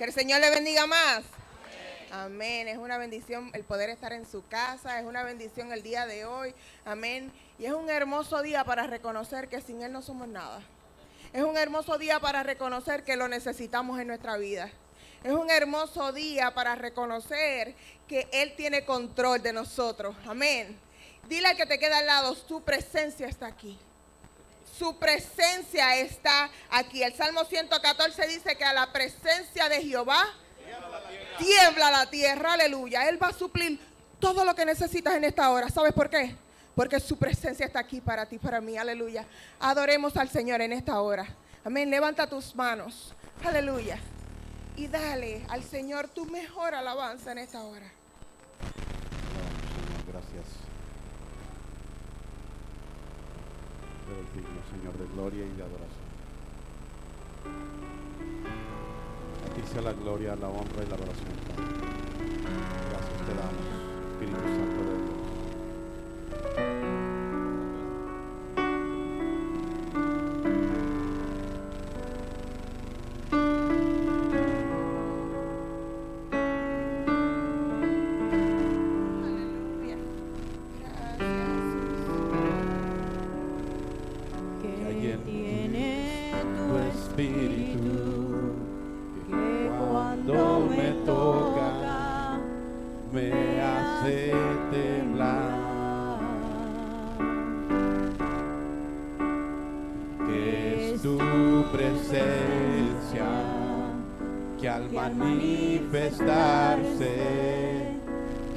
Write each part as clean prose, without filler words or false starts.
Que el Señor le bendiga más. Amén. Es una bendición el poder estar en su casa. Es una bendición el día de hoy. Amén. Y es un hermoso día para reconocer que sin Él no somos nada. Es un hermoso día para reconocer que lo necesitamos en nuestra vida. Es un hermoso día para reconocer que Él tiene control de nosotros. Amén. Dile al que te queda al lado, su presencia está aquí. Su presencia está aquí. El Salmo 114 dice que a la presencia de Jehová tiembla la tierra. Aleluya. Él va a suplir todo lo que necesitas en esta hora. ¿Sabes por qué? Porque su presencia está aquí para ti, para mí. Aleluya. Adoremos al Señor en esta hora. Amén. Levanta tus manos. Aleluya. Y dale al Señor tu mejor alabanza en esta hora. Señor, gracias. Eres digno, Señor, de gloria y de adoración. A ti sea la gloria, la honra y la adoración, Padre. Gracias te damos, Espíritu Santo de Dios. Que al manifestarse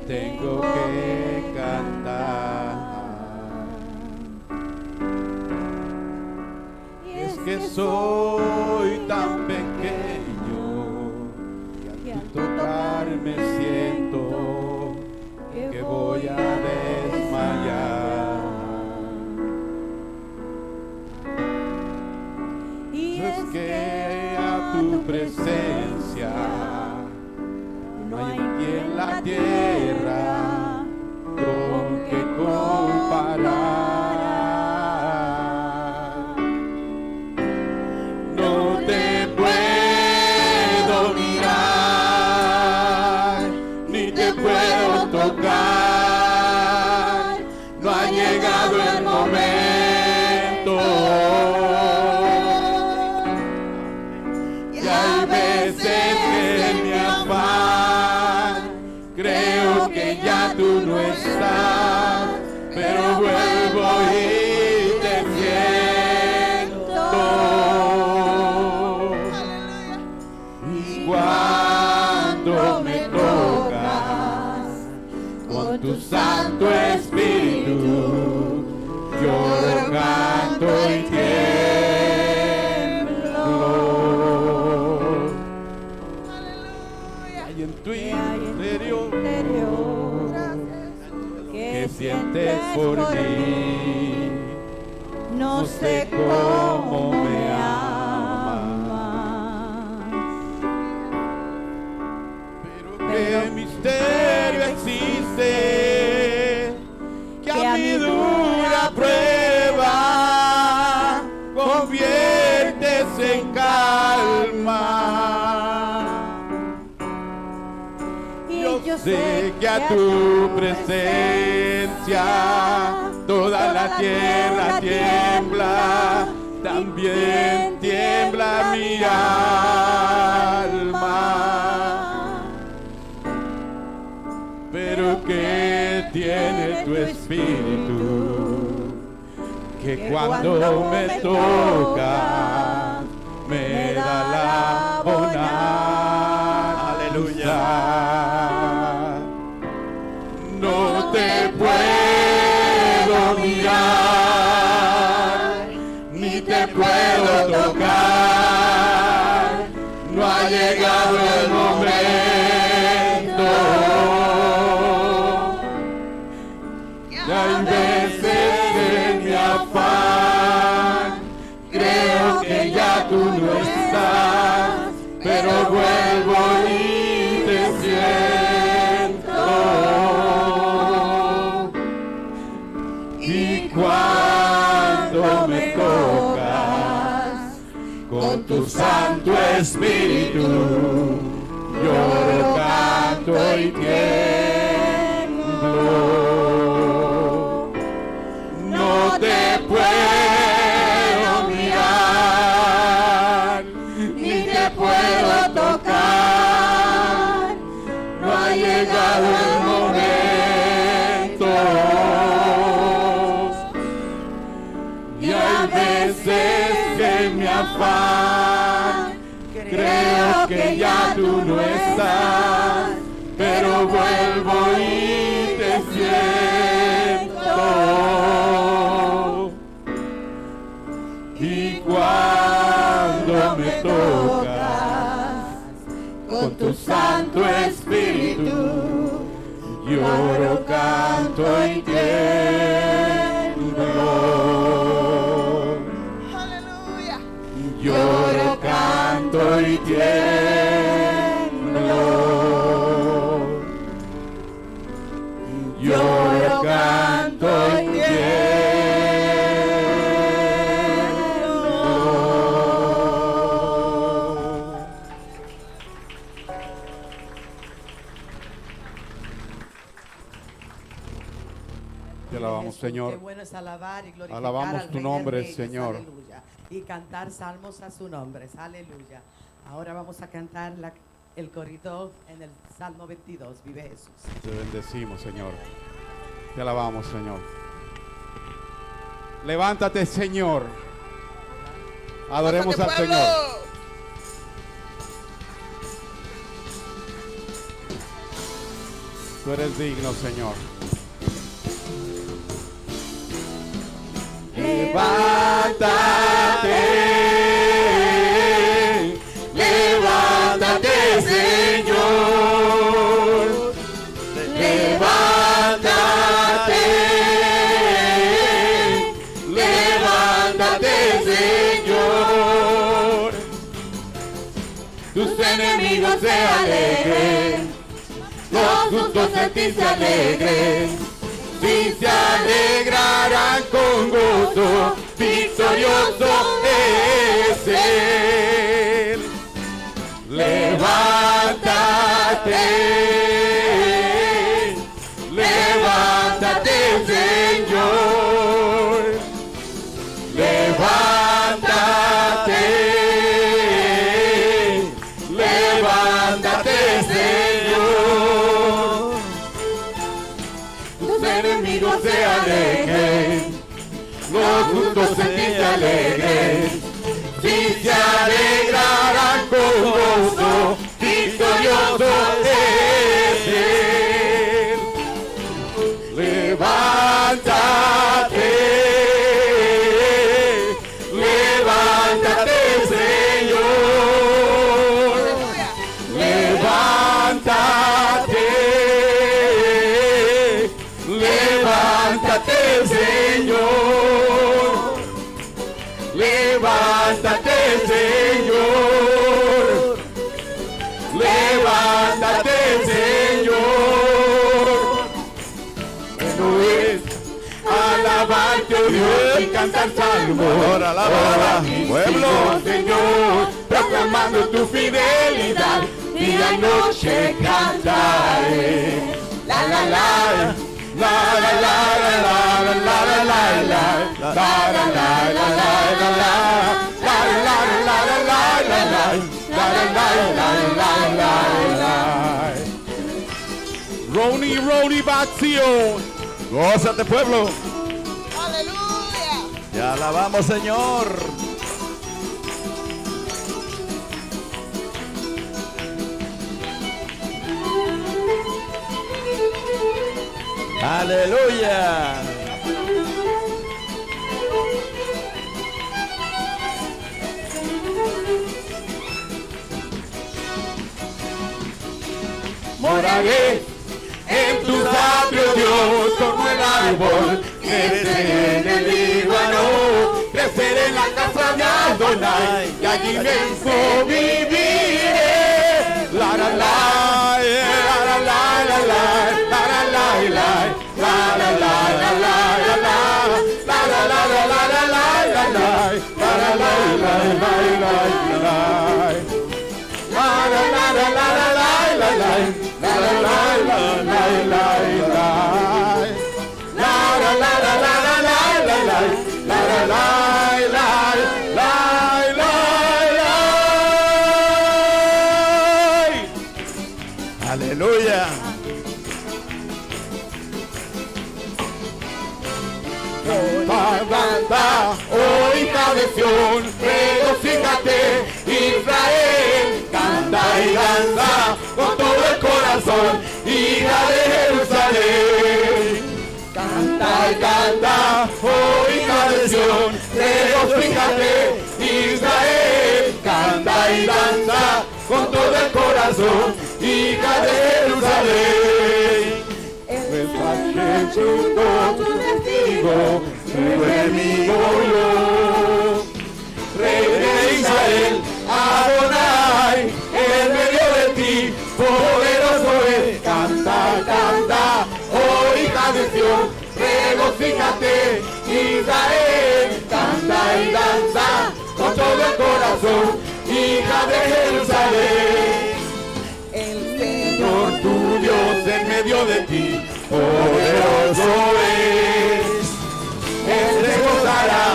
tengo que cantar. Y es que soy tan pequeño que al tocarme siento que voy a desmayar. Y es que a tu presencia no hay quien la tierra con que comparar. No te puedo mirar, ni te puedo tocar, no ha llegado el momento. Y hay veces que en mi afán creo que ya tú no estás, pero vuelvo y te siento. Y cuando me tocas con tu Santo Espíritu, yo canto y tiemblo. Hay en tu interior que sientes por mí, no sé cómo me amas, pero qué misterio existe que a mi dura prueba conviertes en calma. Yo sé que a tu presencia toda la tierra tiembla, también tiembla mi alma. Pero que tiene tu espíritu, que cuando me toca me da la bonanza. Aleluya. No te puedo mirar, ni te puedo tocar, no ha llegado el momento. Y hay veces que en mi afán creo que ya tú no estás, pero vuelvo y te siento. Y cuando me tocas con tu Santo Espíritu, y tiemblo. No te puedo mirar, ni te puedo tocar. No ha llegado el momento. Y hay veces que me afán, creo que ya tú no estás, pero vuelvo y te siento. Y cuando me tocas con tu Santo Espíritu, lloro, canto y tiemblo. Aleluya. Lloro, canto y tiemblo. Lloro, canto y tiemblo. Te alabamos, Jesús, Señor. Qué bueno es alabar y glorificar Alabamos al tu Rey de nombre, Reyes, Señor. Aleluya. Y cantar salmos a su nombre. Aleluya. Ahora vamos a cantar el corito en el Salmo 22. Vive Jesús. Te bendecimos, Señor. Te alabamos, Señor. Levántate, Señor. Adoremos al Pásate, pueblo. Señor. Tú eres digno, Señor. Levántate, levántate, Señor. Levántate, levántate, Señor. Tus enemigos se alegren, los justos en ti se alegren. Si se alegrarán con gozo, victorioso es Él. Levántate, levántate, Señor. Levántate, levántate, Señor. Tus enemigos se alegren, los justos en ti se alegren. Si se alegrarán con gozo, victorioso es Él. Levántate, levántate, Señor. Levántate, levántate, Señor. Levántate, Señor. Levántate, Señor. Bueno es alabarte, oh Dios, y cantar salmos. Ahora alaba, pueblo. Señor, proclamando tu fidelidad, día y noche cantaré. La la la, la la la la la la la la la la la la la la la la. Roni, Roni, Bación. Gózate, pueblo. Aleluya. Te alabamos, Señor. Aleluya. Moraré en tus atrios, Dios, como el árbol crece en el Líbano, creceré en la casa de Adonai y allí mismo viviré. La la la, la la la la la, la la la la, la la la la la la, la la la la la la la la, la la la la la la la. La la la la la la la la la la la Aleluya. Canta, oh hija de Sión, regocíjate, Israel, canta y danza con todo el corazón, hija de Jerusalén. Canta y canta, oh hija de Sión, regocíjate, Israel, canta y danza con todo el corazón, hija de Jerusalén. Tu testigo, tu enemigo yo, Rey de Israel, Adonai, en medio de ti, poderoso es. Canta, canta, oh hija de Sión, regocíjate, Israel, canta y danza con todo el corazón, hija de Jerusalén. El Señor tu Dios en medio de ti, poderoso es. Él se gozará,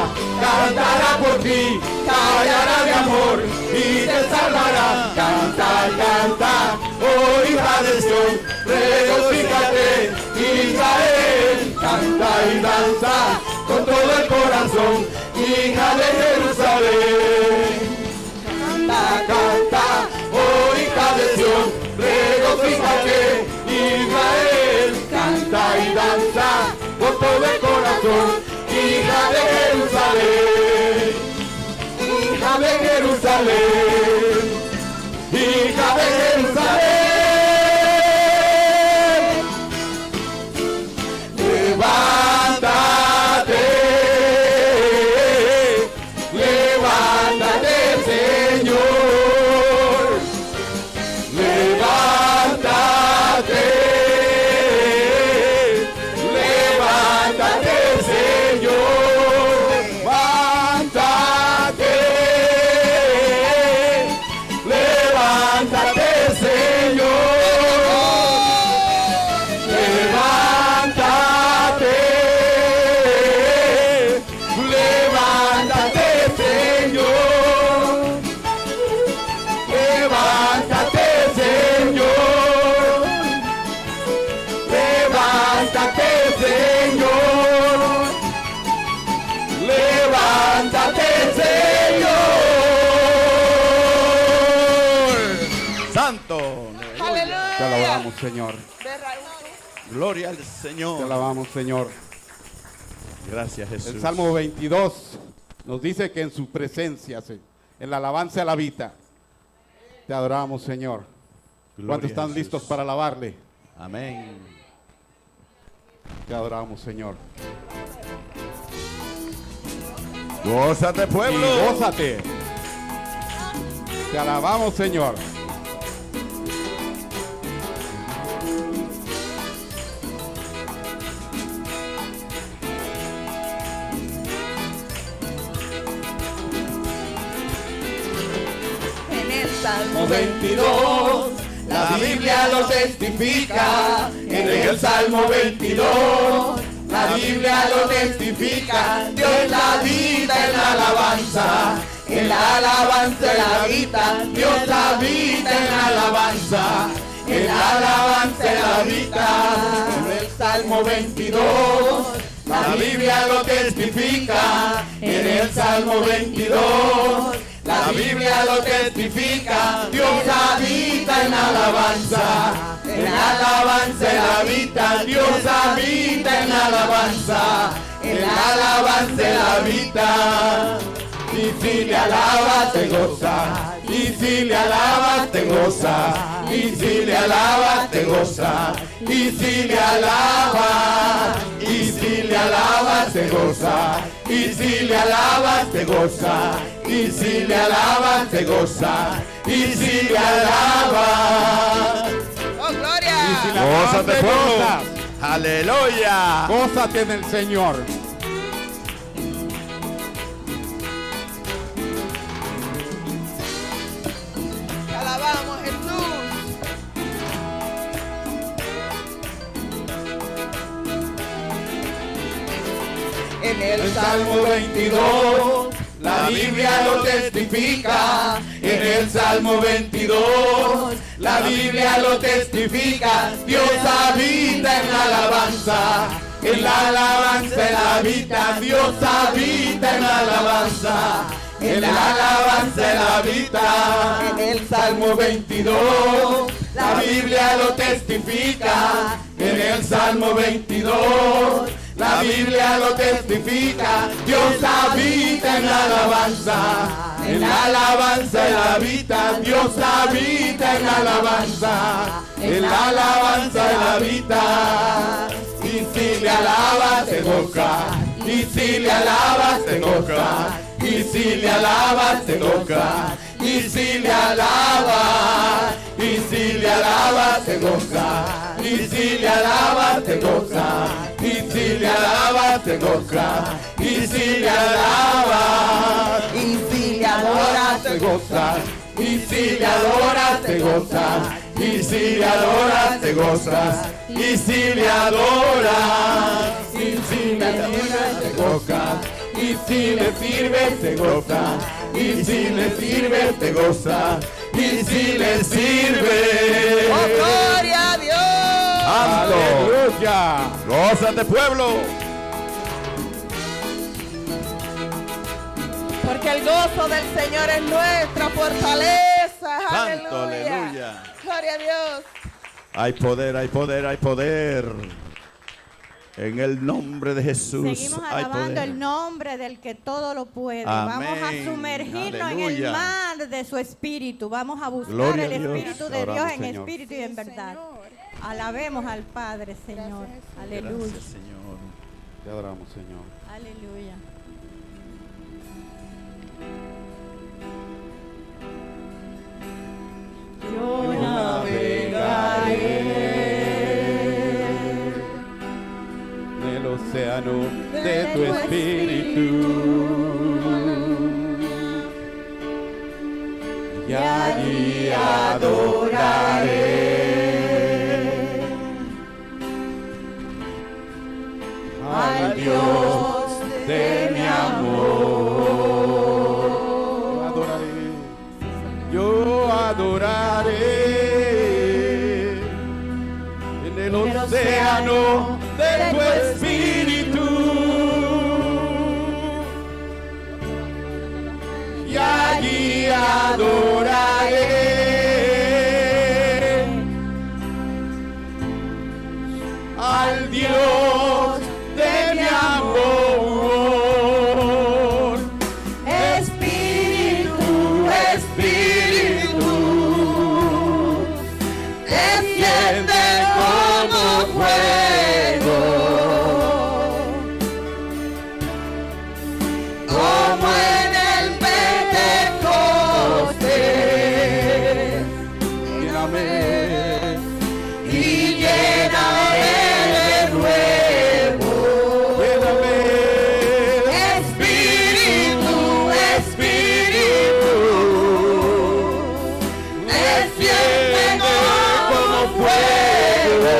cantará por ti, callará de amor y te salvará. Canta, canta, oh hija de Sión, regocíjate, Israel, canta y danza con todo el corazón, hija de Jerusalén. Canta, canta, oh hija de Sión, regocíjate, Israel, canta y danza con todo el corazón, hija de Jerusalén, hija de Jerusalén, hija de Jerusalén. Levántate, levántate, Señor, levántate, levántate, Señor, levántate, levántate, Señor, levántate, levántate, Señor, levántate, Señor, levántate, Señor, levántate, Señor. Santo. Aleluya. Te alabamos, Señor. De Raúl. Gloria al Te Señor. alabamos, Señor. Gracias, Jesús. El Salmo 22 nos dice que en su presencia, en la alabanza la habita. Te adoramos, Señor. Gloria ¿Cuántos a están Jesús. listos para alabarle? Amén. Te adoramos, Señor. Gózate, pueblo. Y gózate. Te alabamos, Señor. En el Salmo 22, la Biblia lo testifica. En el Salmo 22, la Biblia lo testifica. Dios la habita en la alabanza, en la alabanza Él habita. Dios habita en la alabanza, en la alabanza Él habita. En el Salmo 22, la Biblia lo testifica. En el Salmo 22, la Biblia lo testifica. Dios habita en la alabanza, en la alabanza Él habita. Dios habita en la alabanza, en la alabanza Él habita. Y si le alabas te goza, y si le alabas te goza, y si le alabas te goza, y si le alabas, y si le alabas te goza, y si le alabas te goza, y si le alabas te goza, y si le alabas. ¡Oh, Y si gloria! la alabas, Gózate, te pueblo. gozas. Aleluya. Gózate en el Señor. Te alabamos, Jesús. En el Salmo 22, la Biblia lo testifica. En el Salmo 22, la Biblia lo testifica. Dios habita en la alabanza. En la alabanza Él habita. Dios habita en la alabanza. En la alabanza Él habita. En el Salmo 22, la Biblia lo testifica. En el Salmo 22, la Biblia lo testifica. Dios habita en la alabanza. En la alabanza Él habita. Dios habita en la alabanza. En la alabanza Él habita. Y si le alabas se goza. Y si le alabas se goza. Y si le alabas se goza. Y si le alabas. Y si le alabas se goza. Y si le alabas se goza. Y si le alabas se goza. Y si le alabas. Y si le adoras se goza. Y si le adoras te gozas. Y si le adoras te gozas. Y si le adoras. Y si le adoras te gozas. Y si le sirves te gozas. Y si le sirves te gozas. Y si le sirves. ¡Oh, gloria a Dios! ¡Aleluya! ¡Gózate, pueblo! Porque el gozo del Señor es nuestra fortaleza. Santo, ¡Aleluya! aleluya. ¡Gloria a Dios! Hay poder, hay poder, hay poder. En el nombre de Jesús. Seguimos hay alabando poder. el nombre del que todo lo puede. Amén. Vamos a sumergirnos en el Aleluya. mar de su espíritu. Vamos a buscar Gloria el a Dios. espíritu de Oramos, Dios en Señor. espíritu y en verdad. Señor. Alabemos al Padre, Señor. Aleluya. Gracias, Señor. Te adoramos, Señor. Aleluya. Yo navegaré En el océano de tu espíritu. y allí adoraré al Dios de mi amor. Yo adoraré en el océano de tu espíritu. Y allí adoraré al Dios de mi amor. Espíritu, Espíritu, desciende como fuego, como en el Pentecostés. Lléname, Y lléname de nuevo. lléname. Espíritu, Espíritu, desciende como fuego,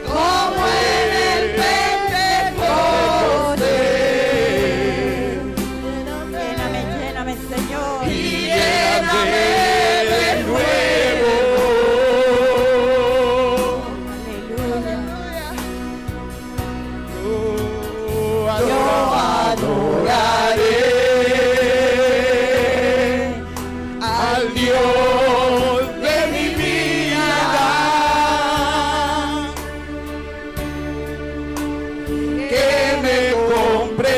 como en el Pentecostés. Lléname, lléname, Señor. Y lléname de nuevo. Aleluya. Yo adoraré al Dios de mi vida, que me compró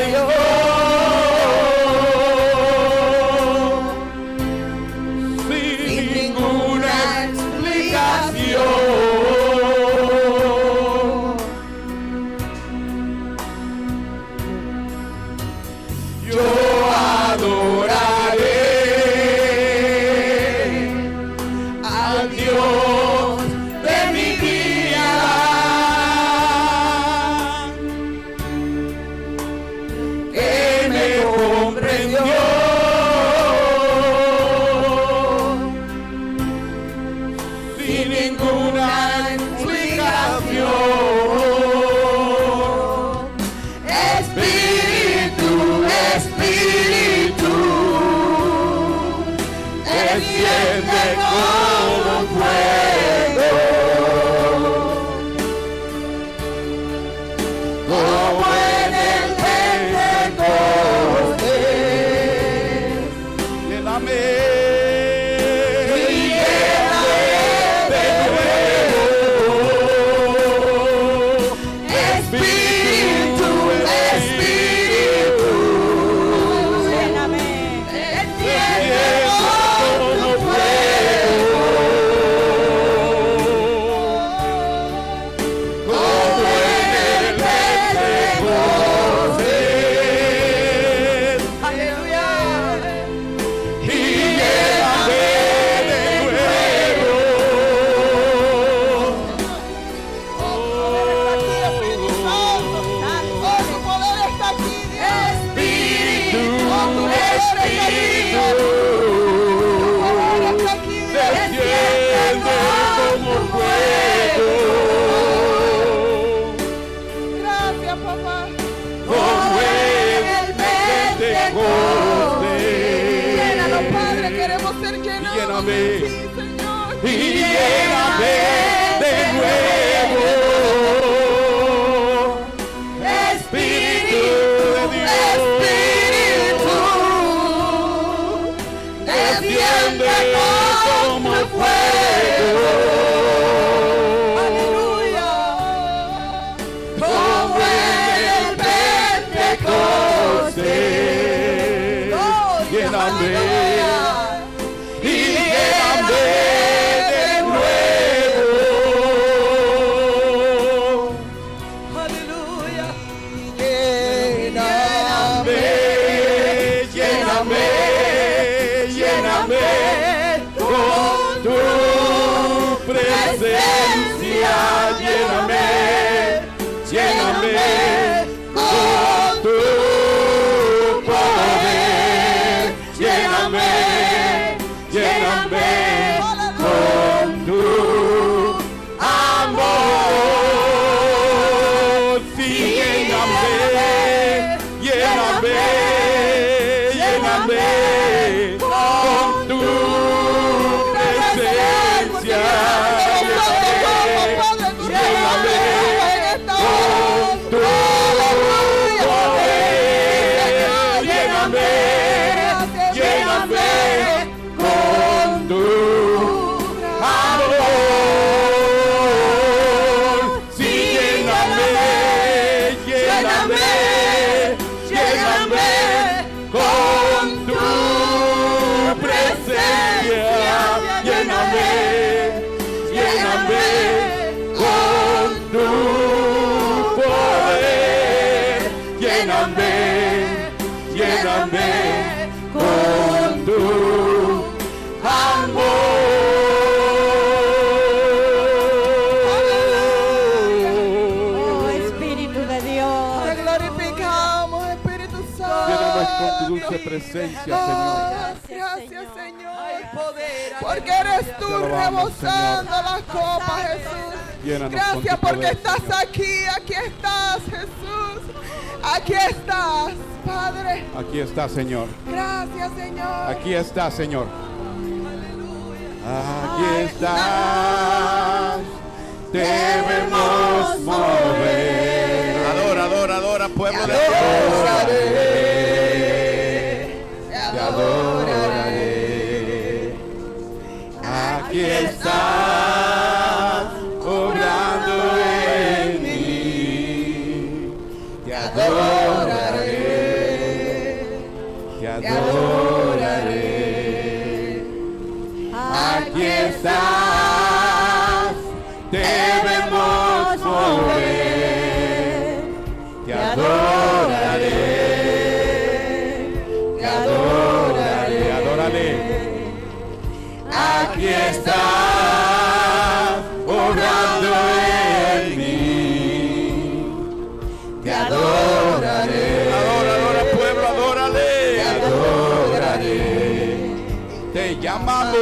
lléname. Espíritu, Espíritu, Lléname. como fuego, como en el Pentecostés. Aleluya. Y lléname de nuevo. Oh, tu poder está aquí, Dios. Espíritu, Espíritu, está aquí, Dios. desciende como fuego, Gracias, papá. como en el Pentecostés. Llénanos, Padre, queremos ser llenados Lléname. de ti, Señor. Y lléname de nuevo. Espíritu de Dios, desciende como fuego, Aleluya. como en el Pentecostés. Lléname. Y lléname de nuevo. Aleluya. Lléname, lléname, lléname con tu presencia. Lléname, lléname con tu poder. Lléname, lléname con tu amor. Sí, lléname, lléname, lléname con tu presencia. Lléname, lléname con tu poder. Lléname, lléname con tu amor. Sí, lléname, lléname, lléname con tu presencia. Lléname, lléname con tu poder. Lléname, lléname con tu Oh, amor. Espíritu de Te Dios. glorificamos, Espíritu Santo. Llénanos con tu dulce presencia, Señor. Gracias, Señor. Poder. Porque eres tú Te alabamos, rebosando las copas, Jesús. Llénanos con Gracias tu porque poder, estás Señor. aquí estás, Jesús. Aquí estás, Padre. Aquí está, Señor. Gracias, Señor. Aquí está, Señor. Aquí estás, debemos mover. Adora, adora, adora, pueblo de Dios. Te adoraré. Aquí estás, obrando en mí. Te adoraré. Te adoraré. Aquí estás, debemos mover. Te adoraré, te adoraré, adórale. Aquí estás, obrando en mí. Te adoraré. Adora, adora, pueblo, adórale. Te adoraré. Te llamamos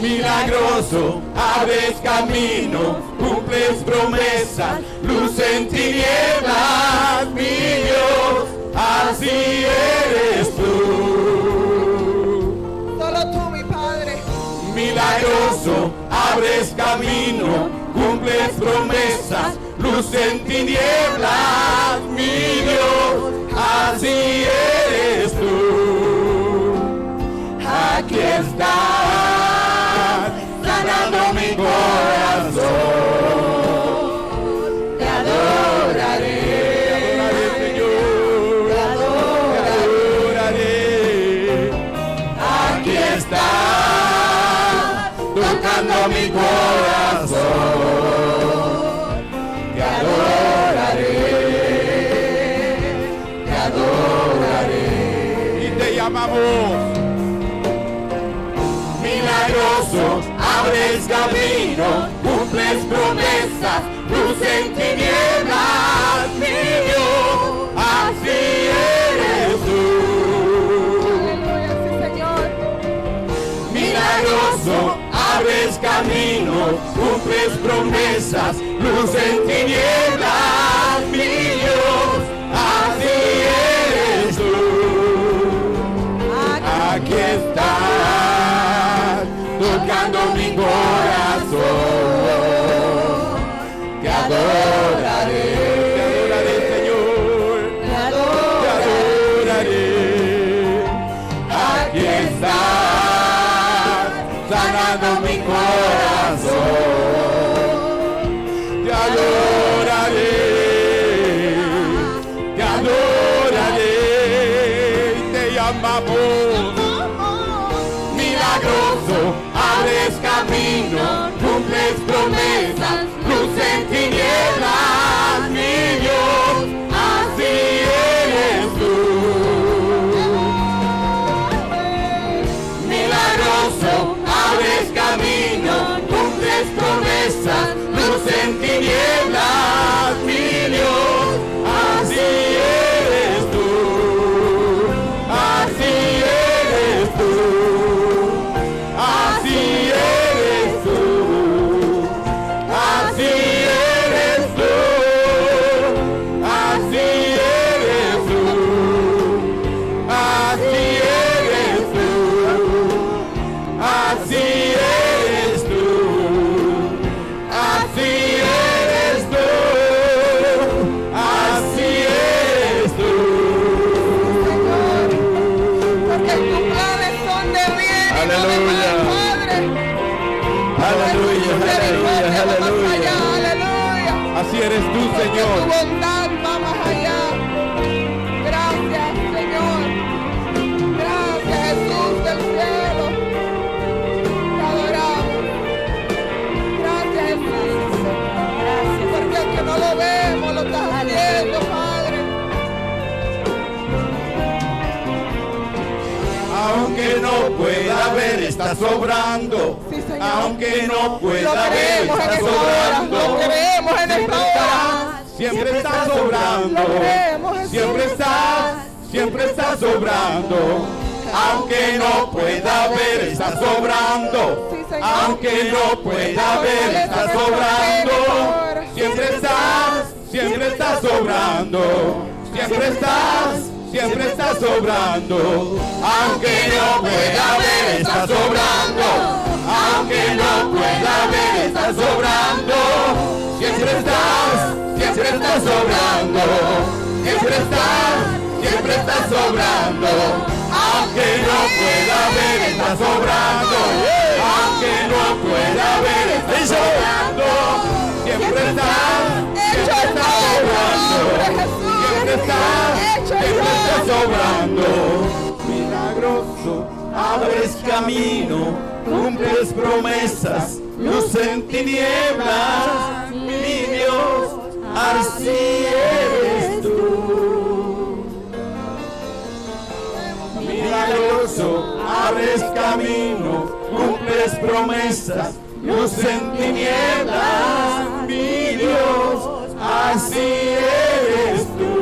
milagroso, abres camino, cumples promesas, luz en tinieblas, mi Dios, así eres tú. Solo tú, mi Padre. Milagroso, abres camino, cumples promesas, luz en tinieblas, mi Dios, así eres tú. corazón, te adoraré, te adoraré. Y te llamamos. Milagroso, abres camino, cumples promesas, luz en tinieblas, mi Dios, así eres tú. Aleluya, sí, Señor. Milagroso, abres camino, cumples promesas, luz en tinieblas, mi Dios, así eres tú. Aquí estás, tocando mi corazón, te adoraré, Señor. te adoraré. Aquí estás, sanando mi corazón, te adoraré, te adoraré. Y te llamamos. Milagroso, abres camino, cumples promesas, luz en tinieblas, mi Dios, así eres tú. Milagroso, abres camino, cumples promesas, luz en tinieblas, mi Dios, así eres tú, así eres tú. Así eres tú, así eres tú, así eres tú, así eres tú, así eres tú, así eres tú, así eres tú. Porque tus planes son de bien y no de mal, Padre. Aleluya, aleluya, aleluya. Aleluya. Así eres tú, Porque tu Señor. bondad va más allá. Gracias, Señor. Gracias, Jesús del cielo. Te adoramos. Gracias, Jesús. Gracias. Porque aunque no lo vemos, lo estás haciendo, Padre. Aunque no pueda ver, estás sobrando. Sí, Señor. Aunque no Lo pueda ver, creemos en estás esta hora. Lo sobrando. creemos en esta hora. Siempre estás sobrando. Lo creemos, Jesús. Siempre estás sobrando. Aunque no pueda ver, estás sobrando. Sí, Señor. Aunque no pueda ver, estás sobrando. Siempre estás sobrando. Siempre estás sobrando. Aunque no pueda ver, estás sobrando. Aunque no pueda ver, estás sobrando. Siempre estás sobrando. Siempre estás sobrando. Aunque no pueda ver, estás sobrando. Aunque no pueda ver, estás sobrando. Siempre estás sobrando. Siempre estás sobrando. Milagroso, abres camino, cumples promesas, luz en tinieblas, mi Dios, así eres tú. Milagroso, abres camino, cumples promesas, luz en tinieblas, mi Dios, así eres tú.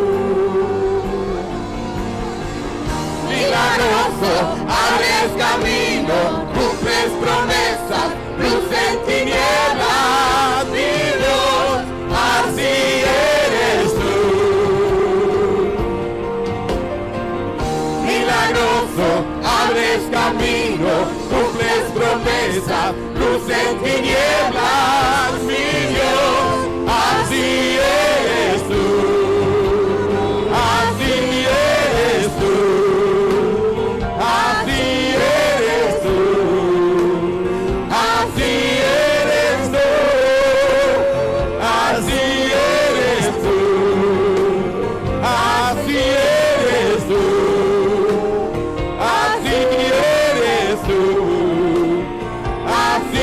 Milagroso, abres camino, cumples promesas, luz en tinieblas, mi Dios, así eres tú. Milagroso, abres camino, cumples promesas, luz en tinieblas, mi Dios, así eres tú. Así eres tú. Así eres tú. Así eres tú. Así eres tú. Así eres tú. Así eres tú. Así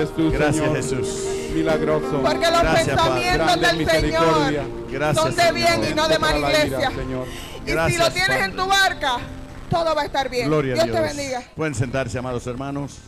eres tú, Gracias, Señor. Jesús. Milagroso. Porque los Gracias, Padre. pensamientos Grande del misericordia. Señor Gracias, son de bien Señor. y no de mala Contra la ira, iglesia. Señor. Y si Gracias, lo tienes Padre. en tu barca, todo va a estar bien. Gloria a Dios Dios. te bendiga. Pueden sentarse, amados hermanos.